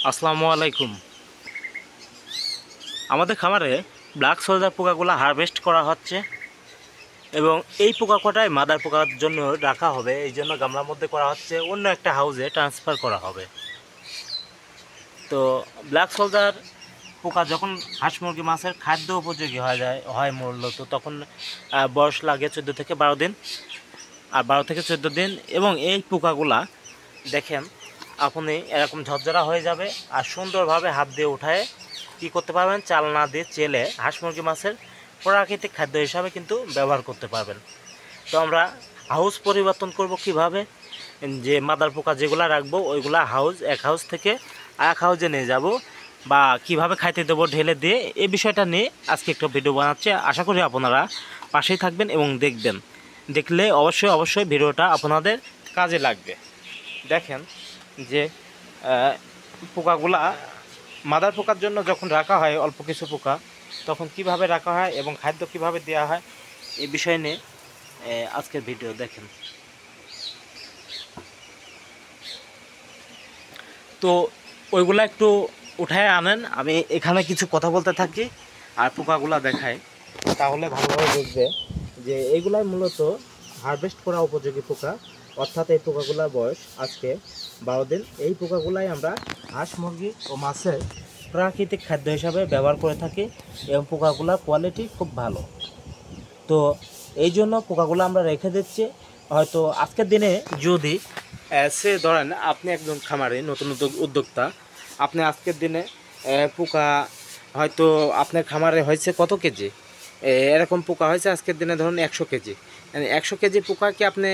আসসালামু আলাইকুম। আমাদের খামারে ব্ল্যাক সোলজার পোকাগুলো হারভেস্ট করা হচ্ছে এবং এই পোকা কটাই মাদার পোকার জন্য রাখা হবে। এই জন্য গামলার মধ্যে করা হচ্ছে, অন্য একটা হাউসে ট্রান্সফার করা হবে। তো ব্ল্যাক সোলজার পোকা যখন হাঁস মুরগি মাছের খাদ্য উপযোগী হয় মূলত তখন বয়স লাগে 14 থেকে 12 দিন, আর 12 থেকে 14 দিন। এবং এই পোকাগুলা দেখেন আপনি এরকম ঝরঝরা হয়ে যাবে আর সুন্দরভাবে হাত দিয়ে উঠায় কী করতে পারবেন, চালনা দিয়ে চেলে হাঁস মুরগি মাছের প্রাকৃতিক খাদ্য হিসাবে কিন্তু ব্যবহার করতে পারবেন। তো আমরা হাউস পরিবর্তন করব কিভাবে, যে মাদার পোকা যেগুলো রাখবো ওইগুলা এক হাউস থেকে আর এক হাউসে নিয়ে যাব, বা কিভাবে খাইতে দেবো ঢেলে দিয়ে, এই বিষয়টা নিয়ে আজকে একটা ভিডিও বানাচ্ছি। আশা করি আপনারা পাশেই থাকবেন এবং দেখবেন। দেখলে অবশ্যই ভিডিওটা আপনাদের কাজে লাগবে। দেখেন যে পোকাগুলা মাদার পোকার জন্য যখন রাখা হয় অল্প কিছু পোকা, তখন কিভাবে রাখা হয় এবং খাদ্য কিভাবে দেওয়া হয় এই বিষয় নিয়ে আজকের ভিডিও দেখেন। তো ওইগুলা একটু উঠায় আনেন, আমি এখানে কিছু কথা বলতে থাকি আর পোকাগুলা দেখাই, তাহলে ভালোভাবে বুঝবে যে এইগুলাই মূলত হারভেস্ট করা উপযোগী পোকা। অর্থাৎ এই পোকাগুলার বয়স আজকে 12 দিন। এই পোকাগুলাই আমরা হাঁস মুরগি ও মাছের প্রাকৃতিক খাদ্য হিসাবে ব্যবহার করে থাকি এবং পোকাগুলার কোয়ালিটি খুব ভালো। তো এই জন্য পোকাগুলো আমরা রেখে দিচ্ছি। হয়তো আজকের দিনে যদি সে ধরেন আপনি একজন খামারে নতুন উদ্যোক্তা, আপনি আজকের দিনে পোকা হয়তো আপনার খামারে হয়েছে কত কেজি, এরকম পোকা হয়েছে আজকের দিনে ধরুন 100 কেজি। 100 কেজি পোকা কি আপনি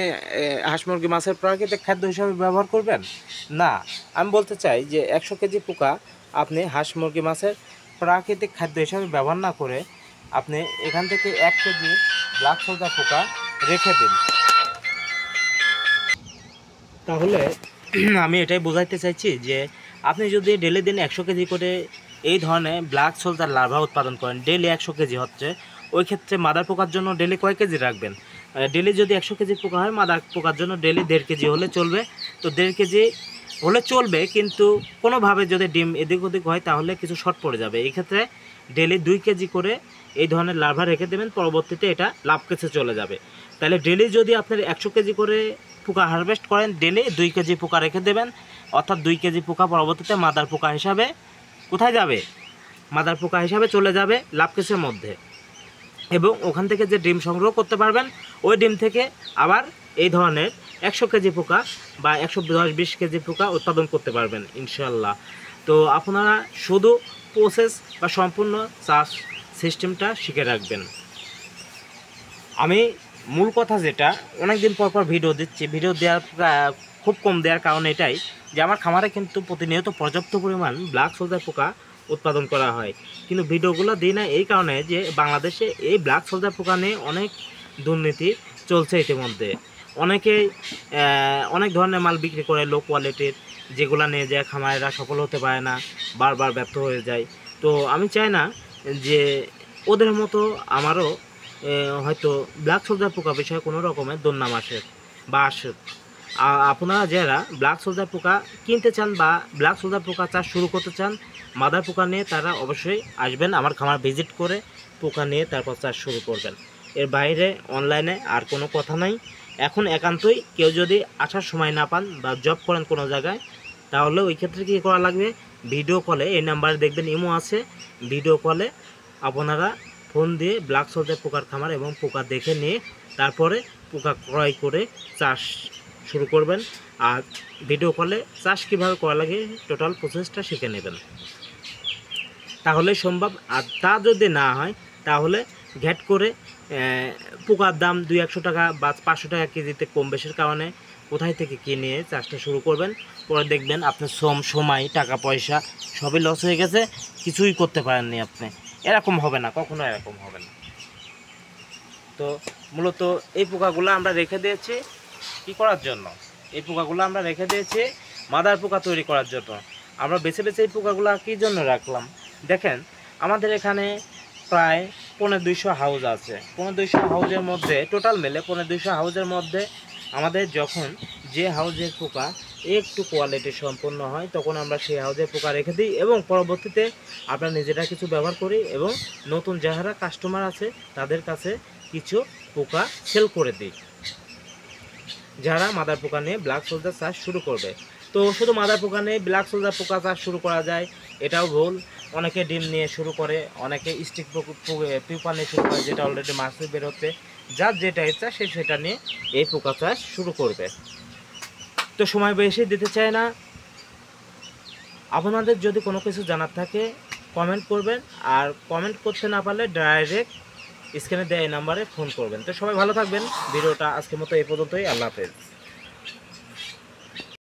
হাঁস মুরগি মাছের প্রাকৃতিক খাদ্য হিসাবে ব্যবহার করবেন? না, আমি বলতে চাই যে 100 কেজি পোকা আপনি হাঁস মুরগি মাছের প্রাকৃতিক খাদ্য হিসাবে ব্যবহার না করে আপনি এখান থেকে 1 কেজি ব্ল্যাক সোলজার পোকা রেখে দিন। তাহলে আমি এটাই বোঝাইতে চাইছি যে আপনি যদি ডেলি দিন 100 কেজি করে এই ধরনের ব্ল্যাক সোলজার লার্ভা উৎপাদন করেন, ডেলি 100 কেজি হচ্ছে, ওই ক্ষেত্রে মাদার পোকার জন্য ডেলি কয় কেজি রাখবেন? ডেলি যদি 100 কেজি পোকা হয়, মাদার পোকার জন্য ডেলি 1.5 কেজি হলে চলবে। তো 1.5 কেজি হলে চলবে, কিন্তু কোনোভাবে যদি ডিম এদিক ওদিক হয় তাহলে কিছু শর্ট পড়ে যাবে। এই ক্ষেত্রে ডেলি 2 কেজি করে এই ধরনের লার্ভা রেখে দেবেন, পরবর্তীতে এটা লাভ কেসে চলে যাবে। তাহলে ডেলি যদি আপনার 100 কেজি করে পোকা হারভেস্ট করেন, ডেলি 2 কেজি পোকা রেখে দেবেন, অর্থাৎ 2 কেজি পোকা পরবর্তীতে মাদার পোকা হিসাবে কোথায় যাবে? মাদার পোকা হিসাবে চলে যাবে লাভ কেসের মধ্যে, এবং ওখান থেকে যে ডিম সংগ্রহ করতে পারবেন, ওই ডিম থেকে আবার এই ধরনের 100 কেজি পোকা বা 110-20 কেজি পোকা উৎপাদন করতে পারবেন ইনশাল্লাহ। তো আপনারা শুধু প্রসেস বা সম্পূর্ণ চাষ সিস্টেমটা শিখে রাখবেন। আমি মূল কথা যেটা, অনেক দিন পর ভিডিও দিচ্ছি, ভিডিও দেওয়ার খুব কম দেওয়ার কারণ এটাই যে আমার খামারে কিন্তু প্রতিনিয়ত পর্যাপ্ত পরিমাণ ব্ল্যাক সোলজার পোকা উৎপাদন করা হয়, কিন্তু ভিডিওগুলো দিই না এই কারণে যে বাংলাদেশে এই ব্ল্যাক সোলজার পোকা নিয়ে অনেক দুর্নীতি চলছে ইতিমধ্যে। অনেকেই অনেক ধরনের মাল বিক্রি করে লো কোয়ালিটির, যেগুলো নিয়ে যায় খামারেরা সফল হতে পারে না, বারবার ব্যর্থ হয়ে যায়। তো আমি চাই না যে ওদের মতো আমারও হয়তো ব্ল্যাক সোলজার পোকা বিষয়ে কোনো রকমের দুর্নাম আসে বা আসে। আপনারা যারা ব্ল্যাক সোলজার পোকা কিনতে চান বা ব্ল্যাক সোলজার পোকা চাষ শুরু করতে চান মাদার পোকা নিয়ে, তারা অবশ্যই আসবেন আমার খামার ভিজিট করে পোকা নিয়ে তারপর চাষ শুরু করবেন। এর বাইরে অনলাইনে আর কোনো কথা নাই। এখন একান্তই কেউ যদি আসার সময় না পান বা জব করেন কোনো জায়গায়, তাহলে ওই ক্ষেত্রে কী করা লাগবে? ভিডিও কলে, এই নাম্বারে দেখবেন ইমো আছে, ভিডিও কলে আপনারা ফোন দিয়ে ব্ল্যাক সোলজার পোকার খামার এবং পোকা দেখে নিয়ে তারপরে পোকা ক্রয় করে চাষ শুরু করবেন। আর ভিডিও কলে চাষ কীভাবে করা লাগে টোটাল প্রসেসটা শিখে নেবেন, তাহলে সম্ভব। আর তা যদি না হয় তাহলে ঘ্যাট করে পোকার দাম 200-100 টাকা বা 500 টাকা কেজিতে কম বেশির কারণে কোথায় থেকে কিনে চাষটা শুরু করবেন। পরে দেখবেন আপনার সময় টাকা পয়সা সবই লস হয়ে গেছে, কিছুই করতে পারেননি আপনি। এরকম হবে না, কখনো এরকম হবে না। তো মূলত এই পোকাগুলো আমরা রেখে দিয়েছি কী করার জন্য? এই পোকাগুলো আমরা রেখে দিয়েছি মাদার পোকা তৈরি করার জন্য। আমরা বেছে বেছে এই পোকাগুলো কী জন্য রাখলাম দেখেন, আমাদের এখানে প্রায় 250 হাউস আছে। 250 হাউসের মধ্যে টোটাল মেলে 250 হাউসের মধ্যে আমাদের যখন যে হাউজের পোকা একটু কোয়ালিটি সম্পন্ন হয় তখন আমরা সেই হাউজের পোকা রেখে দিই এবং পরবর্তীতে আমরা নিজেরা কিছু ব্যবহার করি এবং নতুন যারা কাস্টমার আছে তাদের কাছে কিছু পোকা সেল করে দিই, যারা মাদার পোকা নিয়ে ব্ল্যাক সোলজার চাষ শুরু করবে। তো শুধু মাদার পোকা নিয়ে ব্ল্যাক সোলজার পোকা চাষ শুরু করা যায় এটাও ভুল। অনেকে ডিম নিয়ে শুরু করে, অনেকে স্টিক পিউপা নিয়ে শুরু করে, যেটা অলরেডি মাছে বের হচ্ছে। যার যেটা ইচ্ছা সে সেটা নিয়ে এই পোকা চাষ শুরু করবে। তো সময় বেশি দিতে চায় না। আপনাদের যদি কোনো কিছু জানার থাকে কমেন্ট করবেন, আর কমেন্ট করতে না পারলে ডাইরেক্ট স্ক্রিনে দেওয়া এই নাম্বারে ফোন করবেন। তো সবাই ভালো থাকবেন। ভিডিওটা আজকের মতো এই পর্যন্তই। আল্লাহ হাফেজ।